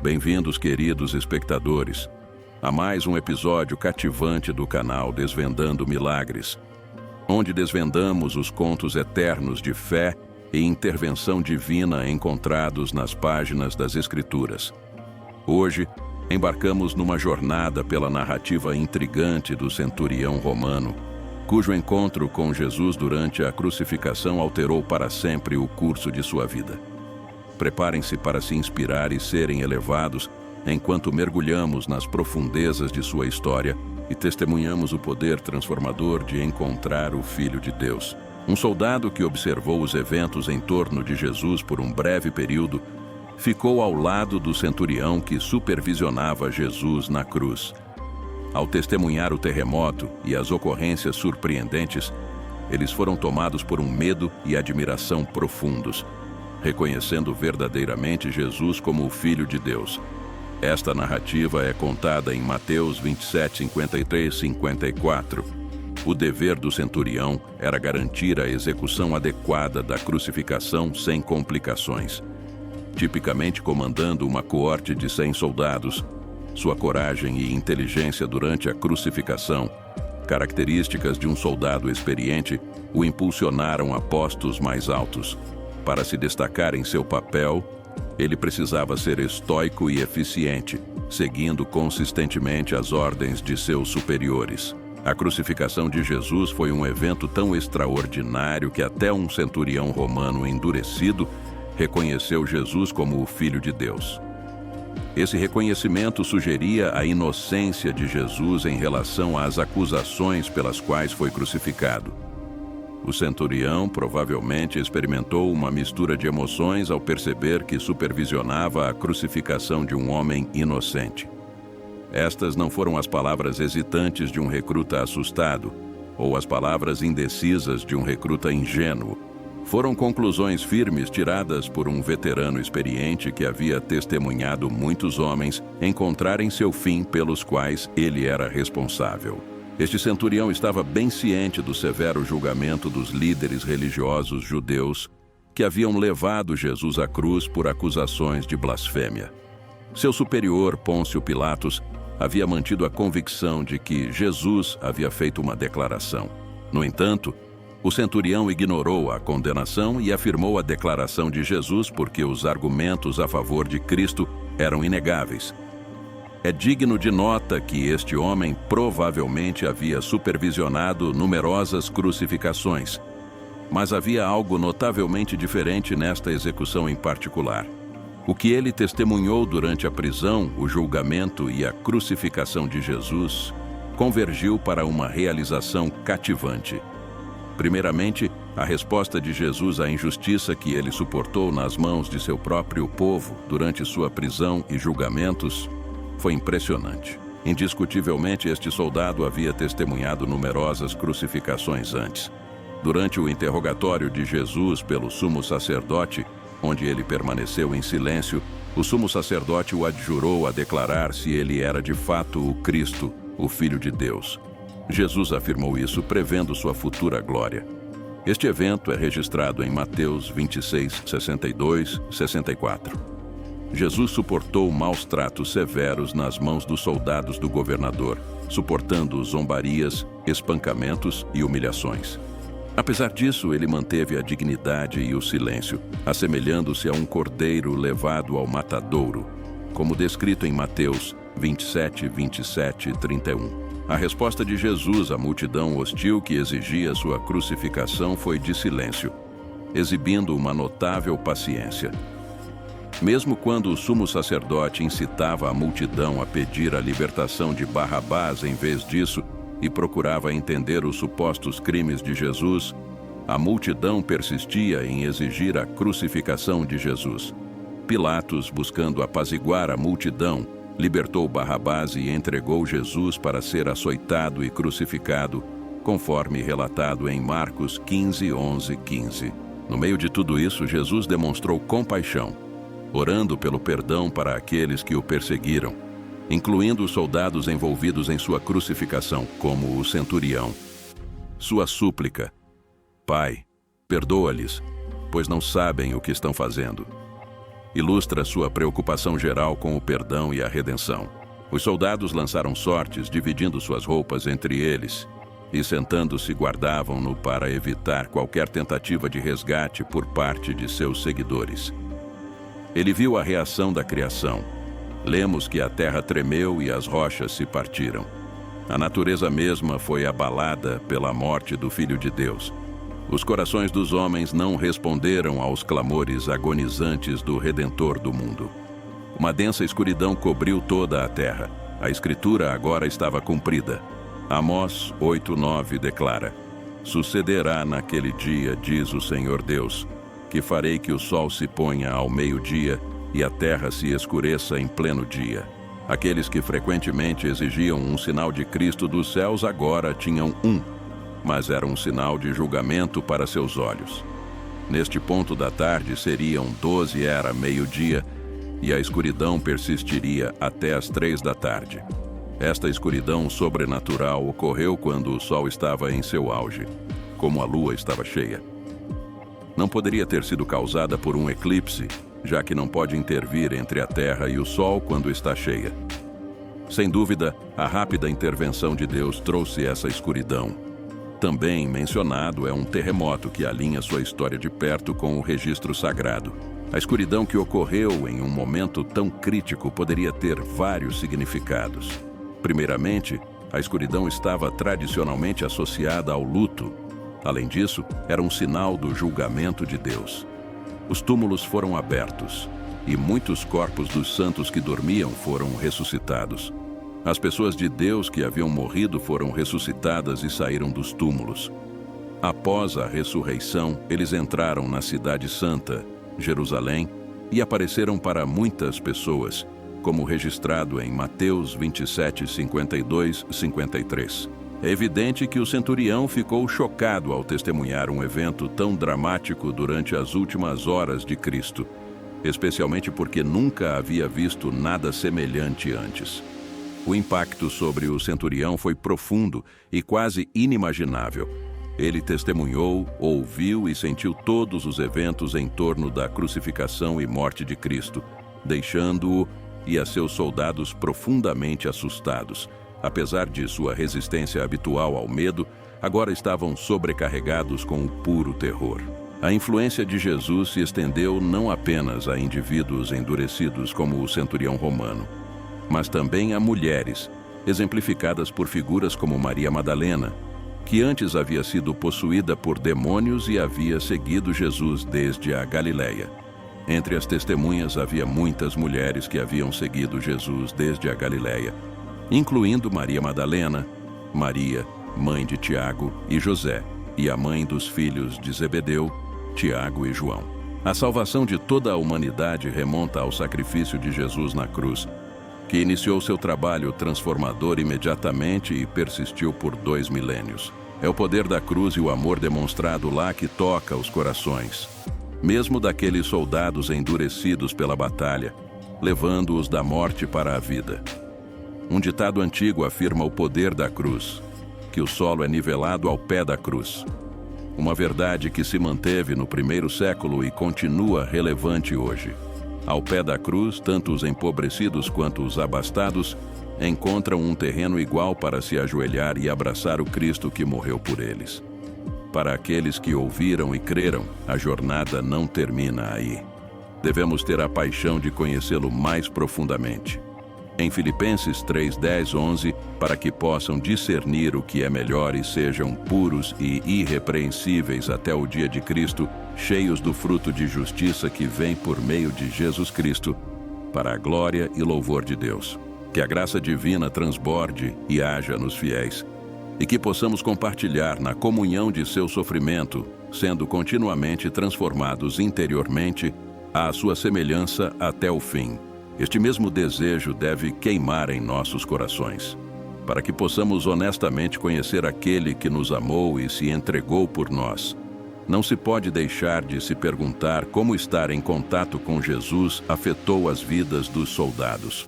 Bem-vindos, queridos espectadores, a mais um episódio cativante do canal Desvendando Milagres, onde desvendamos os contos eternos de fé e intervenção divina encontrados nas páginas das Escrituras. Hoje, embarcamos numa jornada pela narrativa intrigante do centurião romano, cujo encontro com Jesus durante a crucificação alterou para sempre o curso de sua vida. Preparem-se para se inspirar e serem elevados enquanto mergulhamos nas profundezas de sua história e testemunhamos o poder transformador de encontrar o Filho de Deus. Um soldado que observou os eventos em torno de Jesus por um breve período ficou ao lado do centurião que supervisionava Jesus na cruz. Ao testemunhar o terremoto e as ocorrências surpreendentes, eles foram tomados por um medo e admiração profundos, reconhecendo verdadeiramente Jesus como o Filho de Deus. Esta narrativa é contada em Mateus 27, 53, 54. O dever do centurião era garantir a execução adequada da crucificação sem complicações. Tipicamente comandando uma coorte de 100 soldados, sua coragem e inteligência durante a crucificação, características de um soldado experiente, o impulsionaram a postos mais altos. Para se destacar em seu papel, ele precisava ser estoico e eficiente, seguindo consistentemente as ordens de seus superiores. A crucificação de Jesus foi um evento tão extraordinário que até um centurião romano endurecido reconheceu Jesus como o Filho de Deus. Esse reconhecimento sugeria a inocência de Jesus em relação às acusações pelas quais foi crucificado. O centurião provavelmente experimentou uma mistura de emoções ao perceber que supervisionava a crucificação de um homem inocente. Estas não foram as palavras hesitantes de um recruta assustado, ou as palavras indecisas de um recruta ingênuo. Foram conclusões firmes tiradas por um veterano experiente que havia testemunhado muitos homens encontrarem seu fim pelos quais ele era responsável. Este centurião estava bem ciente do severo julgamento dos líderes religiosos judeus que haviam levado Jesus à cruz por acusações de blasfêmia. Seu superior, Pôncio Pilatos, havia mantido a convicção de que Jesus havia feito uma declaração. No entanto, o centurião ignorou a condenação e afirmou a declaração de Jesus porque os argumentos a favor de Cristo eram inegáveis. É digno de nota que este homem provavelmente havia supervisionado numerosas crucificações, mas havia algo notavelmente diferente nesta execução em particular. O que ele testemunhou durante a prisão, o julgamento e a crucificação de Jesus convergiu para uma realização cativante. Primeiramente, a resposta de Jesus à injustiça que ele suportou nas mãos de seu próprio povo durante sua prisão e julgamentos foi impressionante. Indiscutivelmente, este soldado havia testemunhado numerosas crucificações antes. Durante o interrogatório de Jesus pelo sumo sacerdote, onde ele permaneceu em silêncio, o sumo sacerdote o adjurou a declarar se ele era de fato o Cristo, o Filho de Deus. Jesus afirmou isso prevendo sua futura glória. Este evento é registrado em Mateus 26, 62, 64. Jesus suportou maus tratos severos nas mãos dos soldados do governador, suportando zombarias, espancamentos e humilhações. Apesar disso, ele manteve a dignidade e o silêncio, assemelhando-se a um cordeiro levado ao matadouro, como descrito em Mateus 27, 27 e 31. A resposta de Jesus à multidão hostil que exigia sua crucificação foi de silêncio, exibindo uma notável paciência. Mesmo quando o sumo sacerdote incitava a multidão a pedir a libertação de Barrabás em vez disso e procurava entender os supostos crimes de Jesus, a multidão persistia em exigir a crucificação de Jesus. Pilatos, buscando apaziguar a multidão, libertou Barrabás e entregou Jesus para ser açoitado e crucificado, conforme relatado em Marcos 15, 11, 15. No meio de tudo isso, Jesus demonstrou compaixão, orando pelo perdão para aqueles que o perseguiram, incluindo os soldados envolvidos em sua crucificação, como o centurião. Sua súplica: Pai, perdoa-lhes, pois não sabem o que estão fazendo, ilustra sua preocupação geral com o perdão e a redenção. Os soldados lançaram sortes, dividindo suas roupas entre eles, e sentando-se guardavam-no para evitar qualquer tentativa de resgate por parte de seus seguidores. Ele viu a reação da criação. Lemos que a terra tremeu e as rochas se partiram. A natureza mesma foi abalada pela morte do Filho de Deus. Os corações dos homens não responderam aos clamores agonizantes do Redentor do mundo. Uma densa escuridão cobriu toda a terra. A Escritura agora estava cumprida. Amós 8:9 declara: Sucederá naquele dia, diz o Senhor Deus, que farei que o sol se ponha ao meio-dia e a terra se escureça em pleno dia. Aqueles que frequentemente exigiam um sinal de Cristo dos céus agora tinham um, mas era um sinal de julgamento para seus olhos. Neste ponto da tarde seriam 12, era meio-dia, e a escuridão persistiria até as 3 da tarde. Esta escuridão sobrenatural ocorreu quando o sol estava em seu auge, como a lua estava cheia. Não poderia ter sido causada por um eclipse, já que não pode intervir entre a Terra e o Sol quando está cheia. Sem dúvida, a rápida intervenção de Deus trouxe essa escuridão. Também mencionado é um terremoto que alinha sua história de perto com o registro sagrado. A escuridão que ocorreu em um momento tão crítico poderia ter vários significados. Primeiramente, a escuridão estava tradicionalmente associada ao luto. Além disso, era um sinal do julgamento de Deus. Os túmulos foram abertos, e muitos corpos dos santos que dormiam foram ressuscitados. As pessoas de Deus que haviam morrido foram ressuscitadas e saíram dos túmulos. Após a ressurreição, eles entraram na Cidade Santa, Jerusalém, e apareceram para muitas pessoas, como registrado em Mateus 27, 52, 53. É evidente que o centurião ficou chocado ao testemunhar um evento tão dramático durante as últimas horas de Cristo, especialmente porque nunca havia visto nada semelhante antes. O impacto sobre o centurião foi profundo e quase inimaginável. Ele testemunhou, ouviu e sentiu todos os eventos em torno da crucificação e morte de Cristo, deixando-o e a seus soldados profundamente assustados. Apesar de sua resistência habitual ao medo, agora estavam sobrecarregados com o puro terror. A influência de Jesus se estendeu não apenas a indivíduos endurecidos como o centurião romano, mas também a mulheres, exemplificadas por figuras como Maria Madalena, que antes havia sido possuída por demônios e havia seguido Jesus desde a Galileia. Entre as testemunhas havia muitas mulheres que haviam seguido Jesus desde a Galileia, incluindo Maria Madalena, Maria, mãe de Tiago e José, e a mãe dos filhos de Zebedeu, Tiago e João. A salvação de toda a humanidade remonta ao sacrifício de Jesus na cruz, que iniciou seu trabalho transformador imediatamente e persistiu por 2 milênios. É o poder da cruz e o amor demonstrado lá que toca os corações, mesmo daqueles soldados endurecidos pela batalha, levando-os da morte para a vida. Um ditado antigo afirma o poder da cruz, que o solo é nivelado ao pé da cruz. Uma verdade que se manteve no 1º século e continua relevante hoje. Ao pé da cruz, tanto os empobrecidos quanto os abastados encontram um terreno igual para se ajoelhar e abraçar o Cristo que morreu por eles. Para aqueles que ouviram e creram, a jornada não termina aí. Devemos ter a paixão de conhecê-lo mais profundamente. Em Filipenses 3, 10, 11, para que possam discernir o que é melhor e sejam puros e irrepreensíveis até o dia de Cristo, cheios do fruto de justiça que vem por meio de Jesus Cristo, para a glória e louvor de Deus. Que a graça divina transborde e haja nos fiéis, e que possamos compartilhar na comunhão de seu sofrimento, sendo continuamente transformados interiormente à sua semelhança até o fim. Este mesmo desejo deve queimar em nossos corações, para que possamos honestamente conhecer aquele que nos amou e se entregou por nós. Não se pode deixar de se perguntar como estar em contato com Jesus afetou as vidas dos soldados.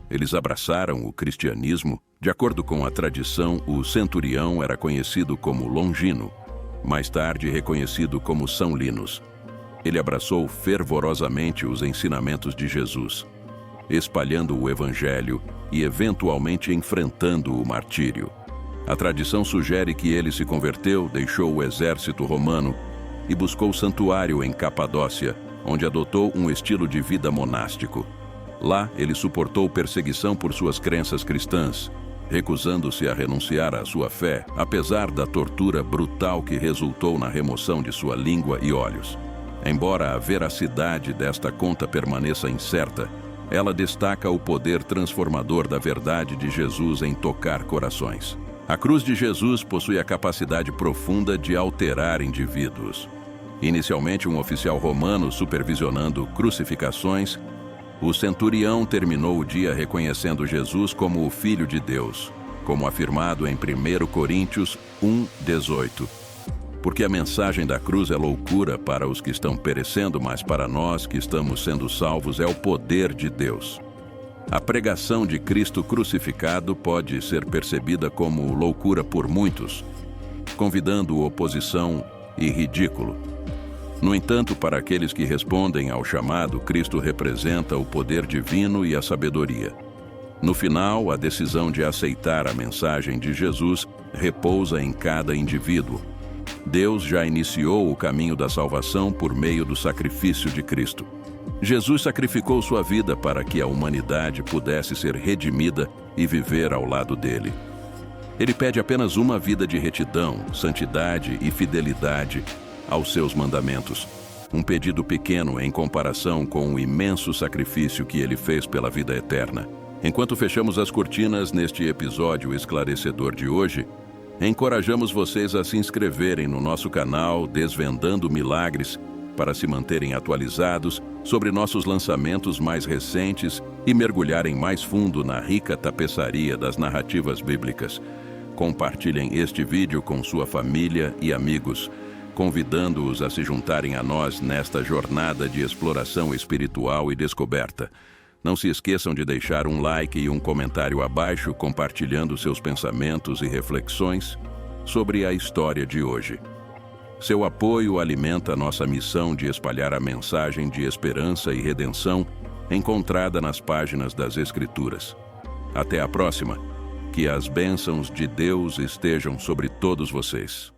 Eles abraçaram o cristianismo. De acordo com a tradição, o centurião era conhecido como Longino, mais tarde reconhecido como São Linus. ele abraçou fervorosamente os ensinamentos de Jesus, espalhando o Evangelho e eventualmente enfrentando o martírio. A tradição sugere que ele se converteu, deixou o exército romano e buscou santuário em Capadócia, onde adotou um estilo de vida monástico. Lá, ele suportou perseguição por suas crenças cristãs, recusando-se a renunciar à sua fé, apesar da tortura brutal que resultou na remoção de sua língua e olhos. Embora a veracidade desta conta permaneça incerta, ela destaca o poder transformador da verdade de Jesus em tocar corações. A cruz de Jesus possui a capacidade profunda de alterar indivíduos. Inicialmente um oficial romano supervisionando crucificações, o centurião terminou o dia reconhecendo Jesus como o Filho de Deus, como afirmado em 1 Coríntios 1:18. Porque a mensagem da cruz é loucura para os que estão perecendo, mas para nós que estamos sendo salvos é o poder de Deus. A pregação de Cristo crucificado pode ser percebida como loucura por muitos, convidando oposição e ridículo. No entanto, para aqueles que respondem ao chamado, Cristo representa o poder divino e a sabedoria. No final, a decisão de aceitar a mensagem de Jesus repousa em cada indivíduo. Deus já iniciou o caminho da salvação por meio do sacrifício de Cristo. Jesus sacrificou sua vida para que a humanidade pudesse ser redimida e viver ao lado dele. Ele pede apenas uma vida de retidão, santidade e fidelidade aos seus mandamentos. Um pedido pequeno em comparação com o imenso sacrifício que ele fez pela vida eterna. Enquanto fechamos as cortinas neste episódio esclarecedor de hoje, encorajamos vocês a se inscreverem no nosso canal Desvendando Milagres para se manterem atualizados sobre nossos lançamentos mais recentes e mergulharem mais fundo na rica tapeçaria das narrativas bíblicas. Compartilhem este vídeo com sua família e amigos, convidando-os a se juntarem a nós nesta jornada de exploração espiritual e descoberta. Não se esqueçam de deixar um like e um comentário abaixo compartilhando seus pensamentos e reflexões sobre a história de hoje. Seu apoio alimenta nossa missão de espalhar a mensagem de esperança e redenção encontrada nas páginas das Escrituras. Até a próxima. Que as bênçãos de Deus estejam sobre todos vocês.